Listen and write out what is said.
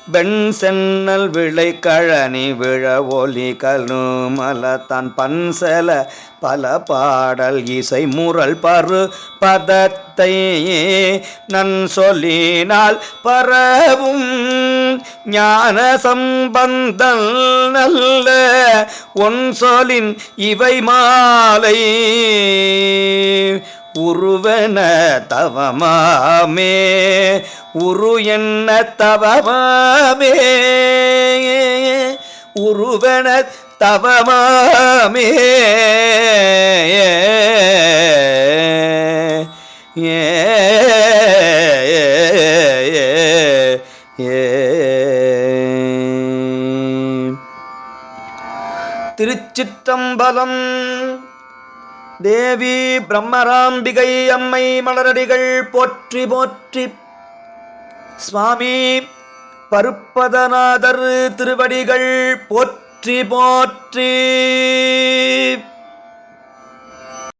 வெண் சென்னல் விளை கழனி விழ ஒலி கழுமல தான் பன்சல பல பாடல் இசை முரல் பரு பதத்தை நன் சொல்லினால் பரவும் ஞான சம்பந்தல் நல்ல ஒன் சொலின் இவை மாலை உருவன தவமாமே உரு என்ன தவமாமே உருவன தவமாமே திருச்சிற்றம்பலம். தேவி பிரம்மராம்பிகை அம்மை மலரடிகள் போற்றி போற்றி. சுவாமி பருப்பதநாதர் திருவடிகள் போற்றி போற்றி.